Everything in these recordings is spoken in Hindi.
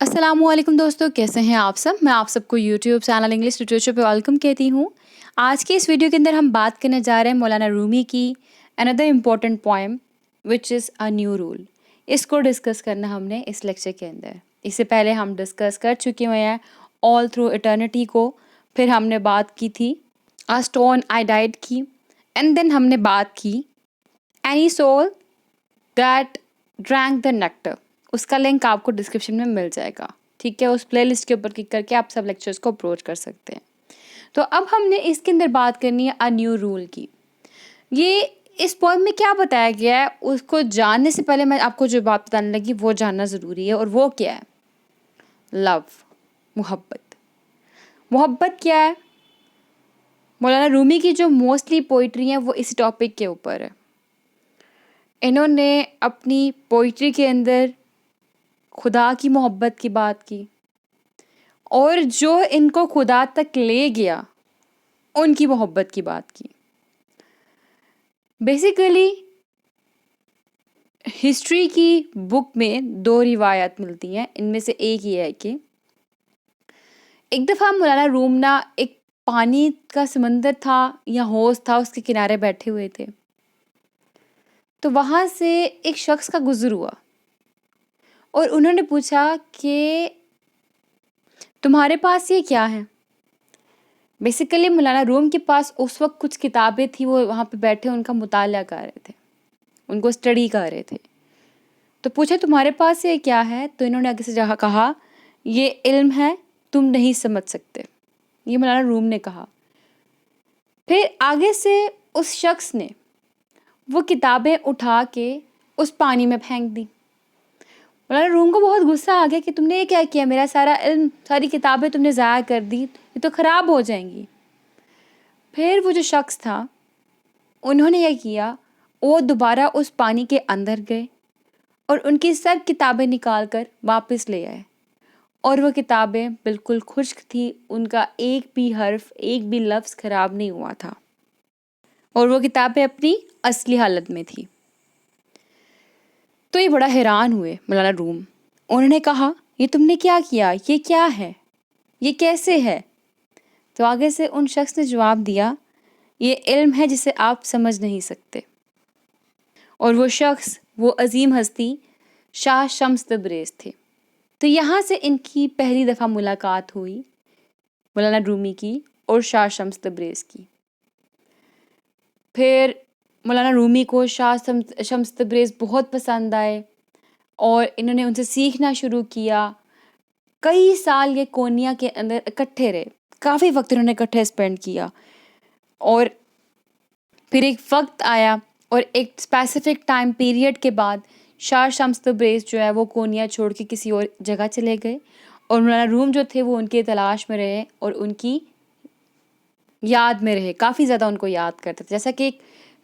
अस्सलामुअलैकुम दोस्तों, कैसे हैं आप सब। मैं आप सबको यूट्यूब चैनल इंग्लिश लिटरेचर पे वेलकम कहती हूँ। आज के इस वीडियो के अंदर हम बात करने जा रहे हैं मौलाना रूमी की another important poem which is a new rule. इसको डिस्कस करना हमने इस लेक्चर के अंदर। इससे पहले हम डिस्कस कर चुके हुए हैं ऑल थ्रू इटर्निटी को। फिर हमने बात की थी अ स्टोन आई डाइड की, एंड देन हमने बात की any soul that drank the nectar. उसका लिंक आपको डिस्क्रिप्शन में मिल जाएगा, ठीक है। उस प्लेलिस्ट के ऊपर क्लिक करके आप सब लेक्चर्स को अप्रोच कर सकते हैं। तो अब हमने इसके अंदर बात करनी है अ न्यू रूल की। ये इस पोएम में क्या बताया गया है उसको जानने से पहले मैं आपको जो बात बताने लगी वो जानना ज़रूरी है, और वो क्या है? लव, मोहब्बत। मोहब्बत क्या है? मौलाना रूमी की जो मोस्टली पोइट्री है वो इस टॉपिक के ऊपर है। इन्होंने अपनी पोइट्री के अंदर खुदा की मोहब्बत की बात की, और जो इनको खुदा तक ले गया उनकी मोहब्बत की बात की। बेसिकली हिस्ट्री की बुक में दो रिवायत मिलती हैं। इनमें से एक ये है कि एक दफ़ा मौलाना रूम ना एक पानी का समंदर था या हौज था, उसके किनारे बैठे हुए थे। तो वहाँ से एक शख्स का गुज़र हुआ और उन्होंने पूछा कि तुम्हारे पास ये क्या है। बेसिकली मौलाना रूम के पास उस वक्त कुछ किताबें थी, वो वहाँ पे बैठे उनका मुताला कर रहे थे, उनको स्टडी कर रहे थे। तो पूछा तुम्हारे पास ये क्या है, तो इन्होंने आगे से जहाँ कहा ये इल्म है, तुम नहीं समझ सकते। ये मौलाना रूम ने कहा। फिर आगे से उस शख्स ने वो किताबें उठा के उस पानी में फेंक दी। मौलाना रूम को बहुत गुस्सा आ गया कि तुमने ये क्या किया, मेरा सारा इल्म, सारी किताबें तुमने ज़ाया कर दी, ये तो ख़राब हो जाएंगी। फिर वो जो शख्स था उन्होंने यह किया, वो दोबारा उस पानी के अंदर गए और उनकी सब किताबें निकाल कर वापस ले आए, और वो किताबें बिल्कुल खुश्क थी, उनका एक भी हर्फ, एक भी लफ्ज़ ख़राब नहीं हुआ था, और वो किताबें अपनी असली हालत में थी। तो ये बड़ा हैरान हुए मौलाना रूम। उन्होंने कहा ये तुमने क्या किया, ये क्या है, ये कैसे है? तो आगे से उन शख्स ने जवाब दिया ये इल्म है जिसे आप समझ नहीं सकते। और वो शख्स, वो अजीम हस्ती शाह शम्स तबरेज़ थे। तो यहाँ से इनकी पहली दफ़ा मुलाकात हुई मौलाना रूमी की और शाह शम्स तबरेज़ की। फिर मौलाना रूमी को शाह शम्स तबरेज़ बहुत पसंद आए और इन्होंने उनसे सीखना शुरू किया। कई साल ये कोनिया के अंदर इकट्ठे रहे, काफ़ी वक्त इन्होंने इकट्ठे स्पेंड किया। और फिर एक वक्त आया और एक स्पेसिफिक टाइम पीरियड के बाद शाह शम्स तबरेज़ जो है वो कोनिया छोड़ के किसी और जगह चले गए, और मौलाना रूम जो थे वो उनके तलाश में रहे और उनकी याद में रहे, काफ़ी ज़्यादा उनको याद करते थे। जैसा कि एक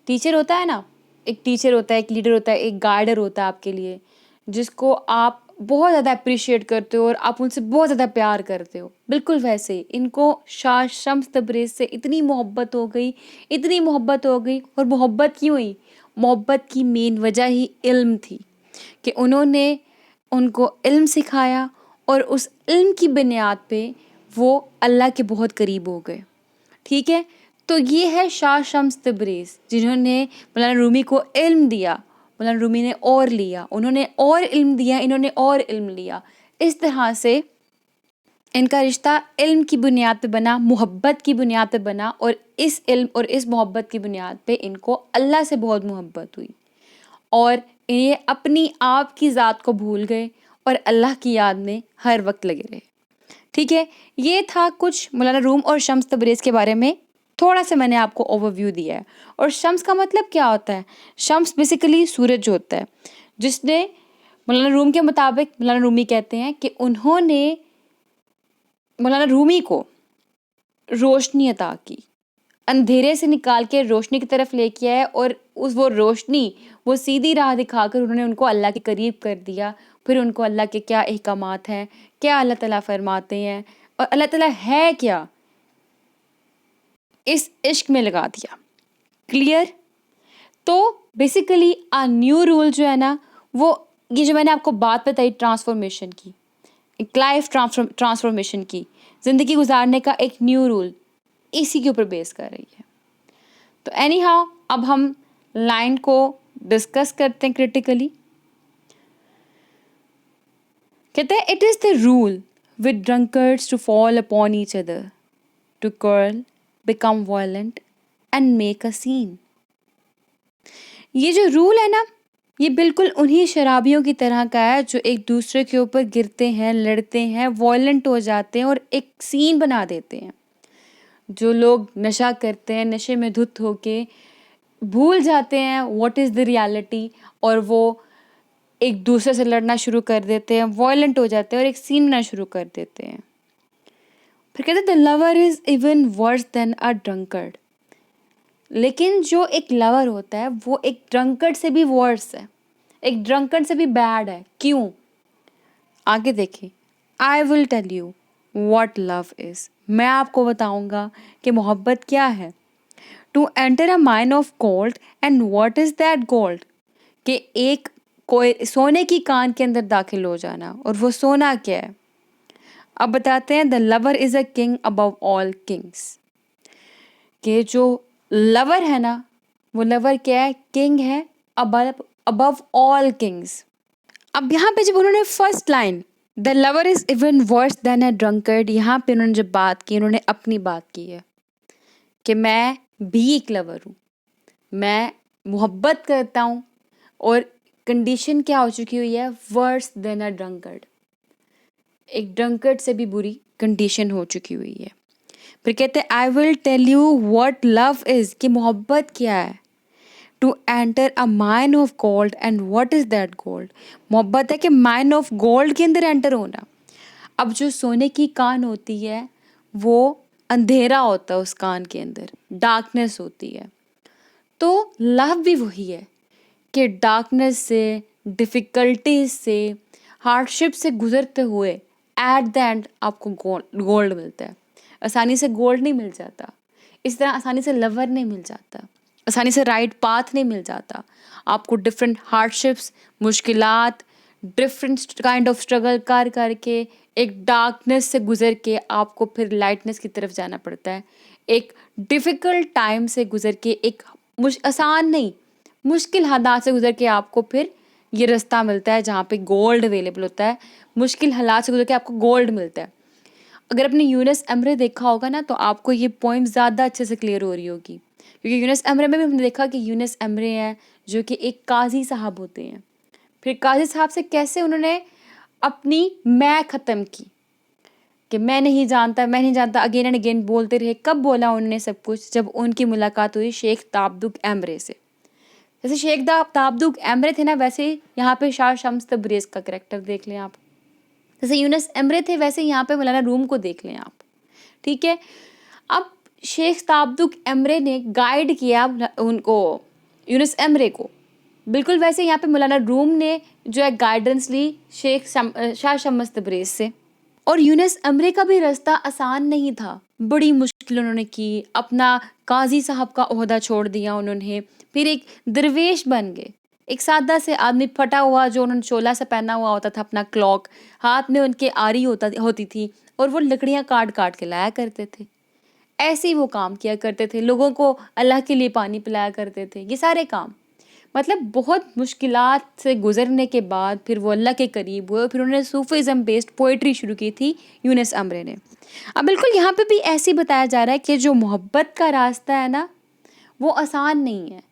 टीचर होता है ना, एक टीचर होता है, एक लीडर होता है, एक गाइडर होता है आपके लिए, जिसको आप बहुत ज़्यादा अप्रिशिएट करते हो और आप उनसे बहुत ज़्यादा प्यार करते हो। बिल्कुल वैसे ही इनको शाह शम्स तबरेज़ से इतनी मोहब्बत हो गई, इतनी मोहब्बत हो गई। और मोहब्बत क्यों हुई? मोहब्बत की मेन वजह ही इल्म थी कि उन्होंने उनको इल्म सिखाया, और उस इल्म की बुनियाद पे वो अल्लाह के बहुत करीब हो गए, ठीक है। तो ये है शाह शम्स तबरेज़, जिन्होंने मौलाना रूमी को इल्म दिया, मौलाना रूमी ने और लिया, उन्होंने और इल्म दिया, इन्होंने और इल्म लिया। इस तरह से इनका रिश्ता इल्म की बुनियाद पे बना, मोहब्बत की बुनियाद पे बना, और इस इल्म और इस मोहब्बत की बुनियाद पे इनको अल्लाह से बहुत मोहब्बत हुई, और ये अपनी आप की ज़ात को भूल गए और अल्लाह की याद में हर वक्त लगे रहे, ठीक है। ये था कुछ मौलाना रूम और शम्स तबरेज़ के बारे में, थोड़ा सा मैंने आपको ओवरव्यू दिया है। और शम्स का मतलब क्या होता है? शम्स बेसिकली सूरज जो होता है, जिसने मौलाना रूम के मुताबिक, मौलाना रूमी कहते हैं कि उन्होंने मौलाना रूमी को रोशनी अता की, अंधेरे से निकाल के रोशनी की तरफ लेके आए, और वो रोशनी, वो सीधी राह दिखाकर उन्होंने उनको अल्लाह के करीब कर दिया। फिर उनको अल्लाह के क्या अहकामात हैं, क्या अल्लाह ताला फरमाते हैं, और अल्लाह ताला है क्या, इस इश्क में लगा दिया। क्लियर? तो बेसिकली न्यू रूल जो है ना, वो ये जो मैंने आपको बात बताई ट्रांसफॉर्मेशन की, एक लाइफ ट्रांसफॉर्मेशन की, ज़िंदगी गुजारने का एक न्यू रूल, इसी के ऊपर बेस कर रही है। तो एनी हाउ अब हम लाइन को डिस्कस करते हैं क्रिटिकली। कहते हैं it is the rule with drunkards to fall upon each other, to curl, become violent and make a scene. ये जो रूल है ना, ये बिल्कुल उन्हीं शराबियों की तरह का है जो एक दूसरे के ऊपर गिरते हैं, लड़ते हैं, वॉयलेंट हो जाते हैं और एक सीन बना देते हैं। जो लोग नशा करते हैं, नशे में धुत होके भूल जाते हैं व्हाट इज़ द रियलिटी, और वो एक दूसरे से लड़ना शुरू कर देते हैं, वॉयलेंट हो जाते हैं और एक सीन बनाना शुरू कर देते हैं। फिर कहते हैं the lover is even worse than a drunkard. लेकिन जो एक लवर होता है वो एक ड्रंकर्ड से भी वर्स है, एक ड्रंकर्ड से भी बैड है। क्यों? आगे देखिए। I will tell you what love is. मैं आपको बताऊंगा कि मोहब्बत क्या है। To enter a mine of gold and what is that gold. कि एक कोई सोने की कान के अंदर दाखिल हो जाना, और वो सोना क्या है। अब बताते हैं the lover is a king above all Kings. कि जो लवर है ना, वो लवर क्या है? किंग है अबव अबव ऑल किंग्स। अब यहाँ पे जब उन्होंने first line the lover is even worse than a drunkard, यहाँ पे उन्होंने जब बात की, उन्होंने अपनी बात की है कि मैं भी एक लवर हूँ, मैं मोहब्बत करता हूँ, और कंडीशन क्या हो चुकी हुई है? वर्स देन अ ड्रंकर्ड। एक ड्रंकर्ड से भी बुरी कंडीशन हो चुकी हुई है। फिर कहते हैं I will tell you what love is, कि मोहब्बत क्या है। To enter a mine of gold and what is that gold. मोहब्बत है कि माइन ऑफ गोल्ड के अंदर एंटर होना। अब जो सोने की कान होती है वो अंधेरा होता है, उस कान के अंदर डार्कनेस होती है। तो लव भी वही है कि डार्कनेस से, डिफ़िकल्टीज से, हार्डशिप से गुजरते हुए एट द एंड आपको गोल्ड मिलता है। आसानी से गोल्ड नहीं मिल जाता, इस तरह आसानी से लवर नहीं मिल जाता, आसानी से राइट पाथ नहीं मिल जाता। आपको डिफरेंट हार्डशिप्स, मुश्किलात, डिफरेंट काइंड ऑफ स्ट्रगल कर करके, एक डार्कनेस से गुजर के आपको फिर लाइटनेस की तरफ जाना पड़ता है। एक डिफ़िकल्ट टाइम से गुजर के, एक आसान नहीं, मुश्किल हालात से गुजर के आपको फिर ये रास्ता मिलता है जहाँ पे गोल्ड अवेलेबल होता है। मुश्किल हालात से गुजर के आपको गोल्ड मिलता है। अगर आपने यूनुस एमरे देखा होगा ना, तो आपको ये पॉइंट ज़्यादा अच्छे से क्लियर हो रही होगी, क्योंकि यूनुस एमरे में भी हमने देखा कि यूनुस एमरे हैं जो कि एक काजी साहब होते हैं। फिर काजी साहब से कैसे उन्होंने अपनी मैं ख़त्म की कि मैं नहीं जानता, अगेन एंड अगेन बोलते रहे। कब बोला उन्होंने सब कुछ? जब उनकी मुलाकात हुई शेख ताबदुक एमरे से। जैसे शेख ताबदुक एमरे थे ना, वैसे यहाँ पे शाह शम्स तबरेज़ का करैक्टर देख लें आप। जैसे यूनुस एमरे थे, वैसे यहाँ पे मौलाना रूम को देख लें आप। ठीक है। अब शेख ताबदुक एमरे ने गाइड किया उनको, यूनुस एमरे को, बिल्कुल वैसे यहाँ पे मौलाना रूम ने जो है गाइडेंस ली शाह शम्स तबरेज़ से। और यूनुस एमरे का भी रास्ता आसान नहीं था, बड़ी मुश्किल उन्होंने की। अपना काजी साहब का ओहदा छोड़ दिया उन्होंने, फिर एक दरवेश बन गए। एक सादा से आदमी, फटा हुआ जो उन्होंने चोला से पहना हुआ होता था, अपना क्लॉक हाथ में उनके आरी होती थी, और वो लकड़ियाँ काट काट के लाया करते थे। ऐसे ही वो काम किया करते थे, लोगों को अल्लाह के लिए पानी पिलाया करते थे, ये सारे काम। मतलब बहुत मुश्किलात से गुजरने के बाद फिर वो अल्लाह के करीब हुए। फिर उन्होंने सूफीज़म बेस्ड पोइट्री शुरू की थी यूनुस एमरे ने। अब बिल्कुल यहाँ पे भी ऐसे ही बताया जा रहा है कि जो मोहब्बत का रास्ता है ना, वो आसान नहीं है।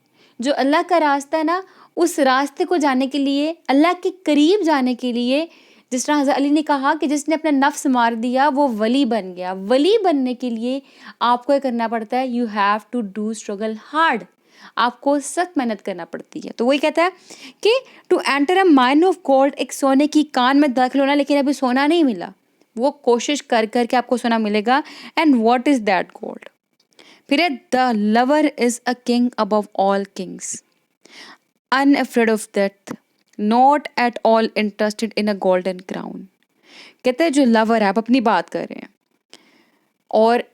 जो अल्लाह का रास्ता है ना, उस रास्ते को जाने के लिए, अल्लाह के करीब जाने के लिए, जिस तरह हज़रत अली ने कहा कि जिसने अपना नफ्स मार दिया वो वली बन गया। वली बनने के लिए आपको ये करना पड़ता है, you have to do struggle hard. आपको सख्त मेहनत करना पड़ती है। तो वही कहता है कि to enter a mine of gold, एक सोने की कान में दाखिल होना, लेकिन अभी सोना नहीं मिला, वो कोशिश कर करके आपको सोना मिलेगा। And what is that gold? फिर है the lover is a king above all Kings, unafraid of death, not at all interested in a golden crown. कहते हैं जो लवर है, आप अपनी बात कर रहे हैं, और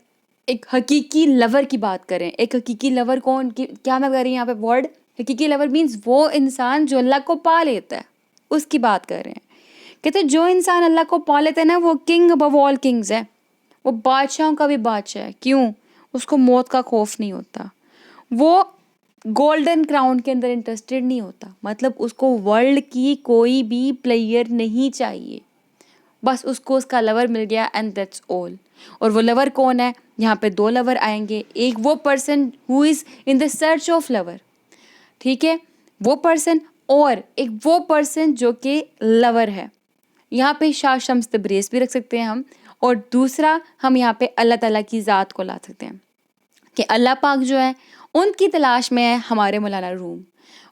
एक हकीकी लवर की बात करें। एक हकीकी लवर कौन की, क्या मैं कह रही हूँ यहाँ पे वर्ड? हकीकी लवर मीन्स वो इंसान जो अल्लाह को पा लेता है, उसकी बात कर रहे हैं। कहते जो इंसान अल्लाह को पा लेता है ना, वो किंग अबव ऑल किंग्स है, वो बादशाहों का भी बादशाह है। क्यों? उसको मौत का खौफ नहीं होता, वो गोल्डन क्राउन के अंदर इंटरेस्टेड नहीं होता, मतलब उसको वर्ल्ड की कोई भी प्लेयर नहीं चाहिए, बस उसको उसका लवर मिल गया एंड दैट्स ऑल। और वो लवर कौन है? यहाँ पे दो लवर आएंगे, एक वो person who is in the search of lover, ठीक है, वो पर्सन, और एक वो पर्सन जो कि लवर है। यहाँ पे शाह शम्स तबरेज़ भी रख सकते हैं हम, और दूसरा हम यहाँ पे अल्लाह ताला की ज़ात को ला सकते हैं कि अल्लाह पाक जो है उनकी तलाश में है हमारे मौलाना रूम।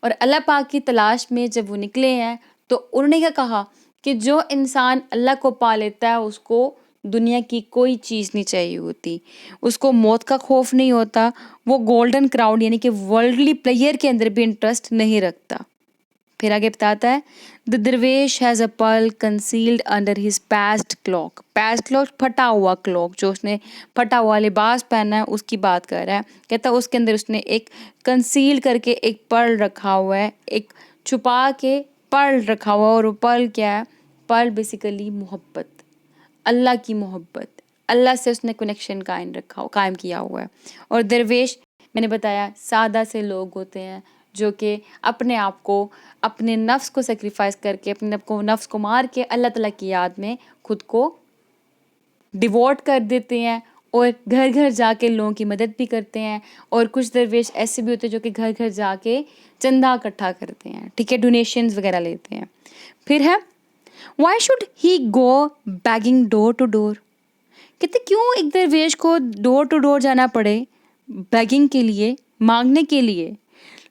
और अल्लाह पाक की तलाश में जब वो निकले हैं तो उन्होंने क्या कहा कि जो इंसान अल्लाह को पा लेता है उसको दुनिया की कोई चीज़ नहीं चाहिए होती, उसको मौत का खौफ नहीं होता, वो गोल्डन क्राउड यानी कि वर्ल्डली प्लेयर के अंदर भी इंटरेस्ट नहीं रखता। फिर आगे बताता है, द दरवेश has a pearl concealed under his past clock. Past clock फटा हुआ क्लॉक, जो उसने फटा हुआ लिबास पहना है उसकी बात कर रहा है। कहता है उसके अंदर उसने एक कंसील करके एक पर्ल रखा हुआ है, एक छुपा के पर्ल रखा हुआ है। और वो पर्ल क्या है? पर्ल बेसिकली मोहब्बत, अल्लाह की मोहब्बत, अल्लाह से उसने कनेक्शन कायम किया हुआ है। और दरवेश मैंने बताया सादा से लोग होते हैं जो कि अपने आप को, अपने नफ्स को सेक्रीफाइस करके, अपने को नफ्स को मार के अल्लाह ताला की याद में खुद को डिवोट कर देते हैं और घर घर जाके लोगों की मदद भी करते हैं। और कुछ दरवेश ऐसे भी होते हैं जो कि घर घर जाके चंदा इकट्ठा करते हैं, ठीक है, डोनेशंस वगैरह लेते हैं। फिर है, why should he go begging door to door. कहते क्यों एक दरवेश को डोर टू डोर जाना पड़े बैगिंग के लिए, मांगने के लिए।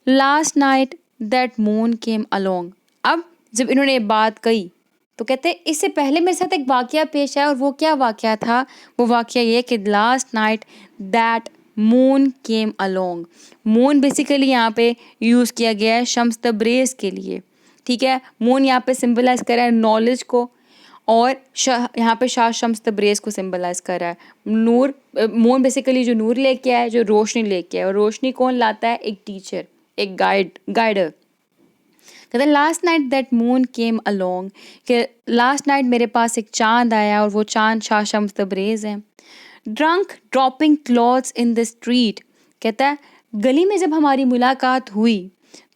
Last night that moon came along. अब जब इन्होंने ये बात कही तो कहते इससे पहले मेरे साथ एक वाकया पेश आया, और वो क्या वाकया था? वो वाकया ये कि last night that moon came along. Moon basically यहाँ पे यूज़ किया गया है शम्स तबरेज़ के लिए, ठीक है। मून यहाँ पे सिंबलाइज कर रहा है नॉलेज को, और यहाँ पे शाह शम्स तबरेज़ को सिंबलाइज कर रहा है नूर। मून बेसिकली जो नूर लेके आया है, जो रोशनी लेके आया है। और रोशनी कौन लाता है? एक टीचर, एक गाइडर। कहते last night that moon came along, कि लास्ट नाइट मेरे पास एक चांद आया, और वो चांद शाह शम्स तबरेज़ है। Drunk dropping clothes in the street. कहता है गली में जब हमारी मुलाकात हुई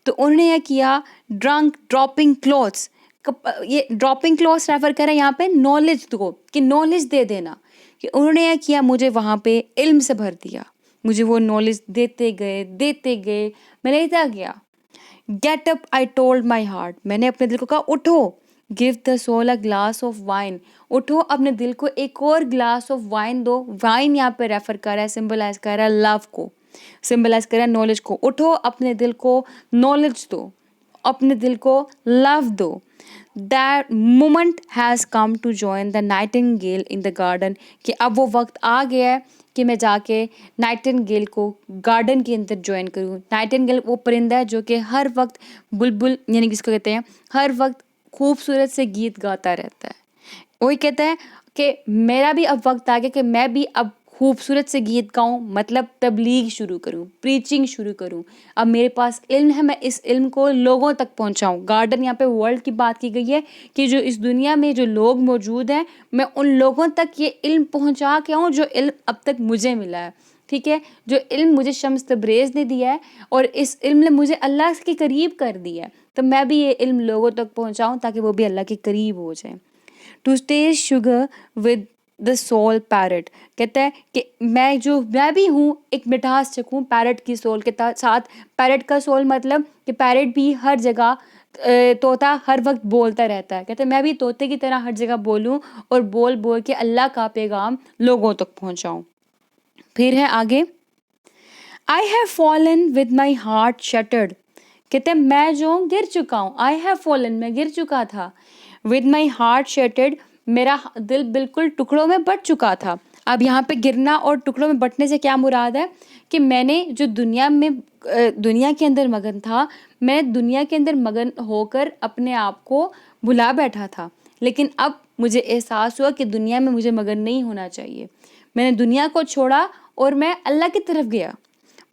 तो उन्होंने यह किया, ड्रंक ड्रॉपिंग क्लॉथ्स। ये ड्रॉपिंग क्लॉथ्स रेफर कर रहे हैं यहाँ पे नॉलेज को, कि नॉलेज दे देना। कि उन्होंने यह किया, मुझे वहाँ पे इल्म से भर दिया, मुझे वो नॉलेज देते गए, मैं लेता गया। Get up I told my heart, मैंने अपने दिल को कहा उठो। Give the soul a glass of wine, उठो अपने दिल को एक और ग्लास ऑफ वाइन दो। वाइन यहाँ पे रेफर कर रहा है, सिंबलाइज कर रहा है लव को, सिंबलाइज कर रहा है नॉलेज को। उठो अपने दिल को नॉलेज दो, अपने दिल को लव दो। That moment has come to join the nightingale in the garden, कि अब वो वक्त आ गया है कि मैं जाके नाइटिंगेल को गार्डन के अंदर ज्वाइन करूँ। नाइटिंगेल वो परिंदा है जो कि हर वक्त बुलबुल यानी किसको कहते हैं, हर वक्त खूबसूरत से गीत गाता रहता है। वही कहता है कि मेरा भी अब वक्त आ गया कि मैं भी अब खूबसूरत से गीत गाऊं, मतलब तबलीग शुरू करूं, प्रीचिंग शुरू करूं। अब मेरे पास इल्म है, मैं इस इल्म को लोगों तक पहुंचाऊं। गार्डन यहाँ पे वर्ल्ड की बात की गई है कि जो इस दुनिया में जो लोग मौजूद हैं, मैं उन लोगों तक ये इल्म पहुंचा के आऊँ जो इल्म अब तक मुझे मिला है, ठीक है, जो इल्म मुझे शम्स तबरेज़ ने दिया है, और इस इल्म ने मुझे अल्लाह के करीब कर दिया है। तो मैं भी ये इल्म लोगों तक पहुँचाऊँ ताकि वो भी अल्लाह के करीब हो जाए। To taste sugar with the soul parrot, कहता है कि मैं भी हूँ एक मिठास चखूँ पैरट की सोल के साथ। पैरट का सोल मतलब कि पैरट भी हर जगह, तोता हर वक्त बोलता रहता है। कहते हैं मैं भी तोते की तरह हर जगह बोलूँ और बोल बोल के अल्लाह का पैगाम लोगों तक पहुँचाऊँ। फिर है आगे, I have fallen with my heart shattered. कहते हैं मैं जो गिर चुका हूँ, आई हैव फॉलन मैं गिर चुका था, विद माई हार्ट शटर्ड मेरा दिल बिल्कुल टुकड़ों में बट चुका था। अब यहाँ पे गिरना और टुकड़ों में बटने से क्या मुराद है कि मैंने जो दुनिया के अंदर मगन था, मैं दुनिया के अंदर मगन होकर अपने आप को भुला बैठा था। लेकिन अब मुझे एहसास हुआ कि दुनिया में मुझे मगन नहीं होना चाहिए। मैंने दुनिया को छोड़ा और मैं अल्लाह की तरफ गया।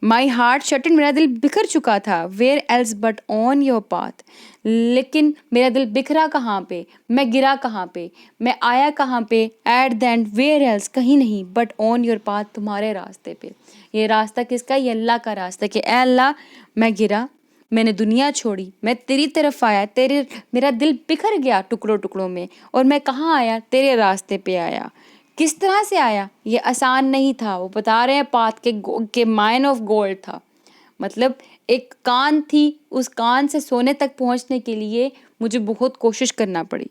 माई हार्ट शटन, मेरा दिल बिखर चुका था, where else but on your path, लेकिन मेरा दिल बिखरा कहाँ पे, मैं गिरा कहाँ पे, मैं आया कहाँ पे, at the end where else, कहीं नहीं, बट ऑन योर पाथ, तुम्हारे रास्ते पे। ये रास्ता किसका? ये अल्लाह का रास्ता, कि ए अल्लाह मैं गिरा, मैंने दुनिया छोड़ी, मैं तेरी तरफ आया, तेरे मेरा दिल बिखर गया टुकड़ों टुकड़ों में, और मैं कहाँ आया? तेरे रास्ते पे आया। किस तरह से आया? ये आसान नहीं था, वो बता रहे हैं पाथ के माइन ऑफ गोल्ड था। मतलब एक कान थी, उस कान से सोने तक पहुंचने के लिए मुझे बहुत कोशिश करना पड़ी।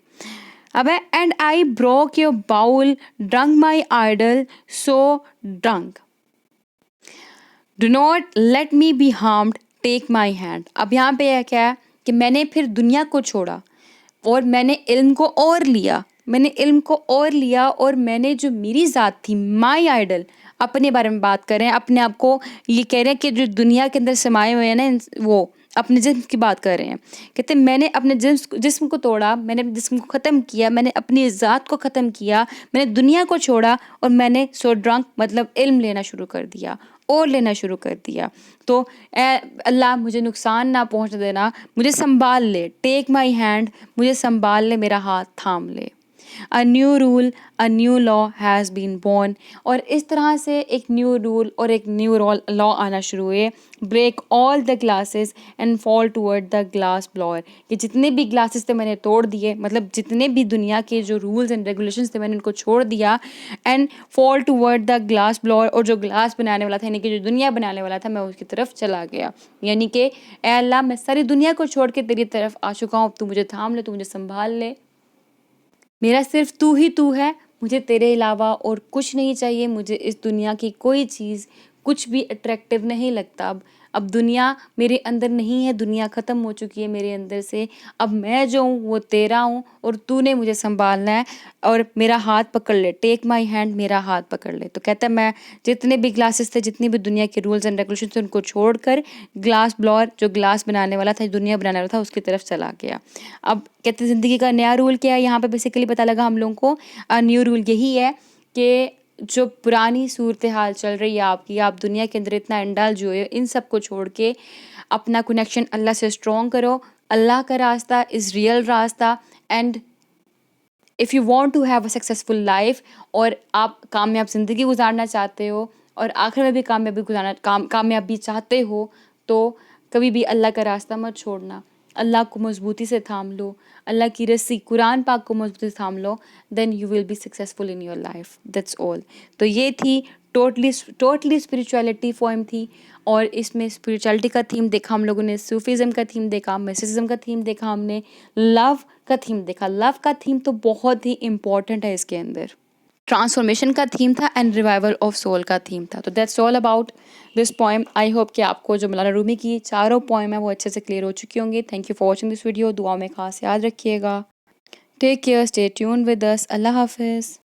अब है, and I broke your bowl, drunk my idol, so drunk, do not let me be harmed, take my hand. अब यहाँ पे यह क्या है कि मैंने फिर दुनिया को छोड़ा और मैंने इल्म को और लिया, मैंने इल्म को और लिया, और मैंने जो मेरी ज़ात थी, माई आइडल, अपने बारे में बात कर रहे हैं, अपने आप को ये कह रहे हैं कि जो दुनिया के अंदर समाये हुए हैं ना, वो अपने जिस्म की बात कर रहे हैं। कहते हैं मैंने अपने जिस्म को तोड़ा, मैंने अपने जिस्म को ख़त्म किया, मैंने अपनी ज़ात को ख़त्म किया, मैंने दुनिया को छोड़ा, और मैंने सो ड्रंक मतलब इल्म लेना शुरू कर दिया और लेना शुरू कर दिया। तो ए अल्लाह मुझे नुकसान ना पहुंचने देना, मुझे संभाल ले, टेक माई हैंड, मुझे संभाल ले, मेरा हाथ थाम ले। A new rule, a new law has been born, और इस तरह से एक न्यू रूल और एक न्यू लॉ आना शुरू हुए। Break all the glasses and fall toward the glass blower, कि जितने भी ग्लासेस थे मैंने तोड़ दिए, मतलब जितने भी दुनिया के जो रूल्स एंड रेगुलेशंस थे मैंने उनको छोड़ दिया, and fall toward the glass blower, और जो ग्लास बनाने वाला था, यानी कि जो दुनिया बनाने वाला था, मैं उसकी तरफ चला गया। यानी कि ए अल्लाह, मैं सारी दुनिया को छोड़ के तेरी तरफ आ चुका हूँ, तू मुझे थाम ले, तू मुझे संभाल ले, मेरा सिर्फ तू ही तू है, मुझे तेरे अलावा और कुछ नहीं चाहिए, मुझे इस दुनिया की कोई चीज़ कुछ भी अट्रैक्टिव नहीं लगता। अब दुनिया मेरे अंदर नहीं है, दुनिया ख़त्म हो चुकी है मेरे अंदर से, अब मैं जो हूँ वो तेरा हूँ, और तूने मुझे संभालना है, और मेरा हाथ पकड़ ले, टेक माई हैंड, मेरा हाथ पकड़ ले। तो कहता है मैं जितने भी ग्लासेस थे, जितनी भी दुनिया के रूल्स एंड रेगुलेशन थे, उनको छोड़कर ग्लास ब्लॉर, जो ग्लास बनाने वाला था, दुनिया बनाने वाला था, उसकी तरफ चला गया। अब कहते हैं ज़िंदगी का नया रूल क्या है, यहाँ पे बेसिकली पता लगा हम लोगों को। न्यू रूल यही है कि जो पुरानी सूरत हाल चल रही है आपकी, आप दुनिया के अंदर इतना इंडल्ज हुए, इन सब को छोड़ के अपना कनेक्शन अल्लाह से स्ट्रॉन्ग करो। अल्लाह का रास्ता इज़ रियल रास्ता, and if you want to have a successful life, और आप कामयाब ज़िंदगी गुजारना चाहते हो, और आखिर में भी कामयाबी चाहते हो, तो कभी भी अल्लाह का रास्ता मत छोड़ना। अल्लाह को मजबूती से थाम लो, अल्लाह की रस्सी कुरान पाक को मजबूती से थाम लो, then you will be successful in your life, that's all. तो ये थी टोटली स्पिरिचुअलिटी पोएम थी, और इसमें स्पिरिचुअलिटी का थीम देखा हम लोगों ने, सूफीज़म का थीम देखा, मिस्टिसिज्म का थीम देखा, हमने लव का थीम देखा। लव का थीम तो बहुत ही इम्पॉर्टेंट है इसके अंदर। ट्रांसफॉर्मेशन का थीम था, एंड रिवाइवल ऑफ सोल का थीम था। तो that's all about this poem. I hope कि आपको जो मौलाना रूमी की चारों पोएम है वो अच्छे से क्लियर हो चुकी होंगी। Thank you for watching this video. दुआ में खास याद रखिएगा। Take care, stay tune with us. अल्लाह हाफिज़।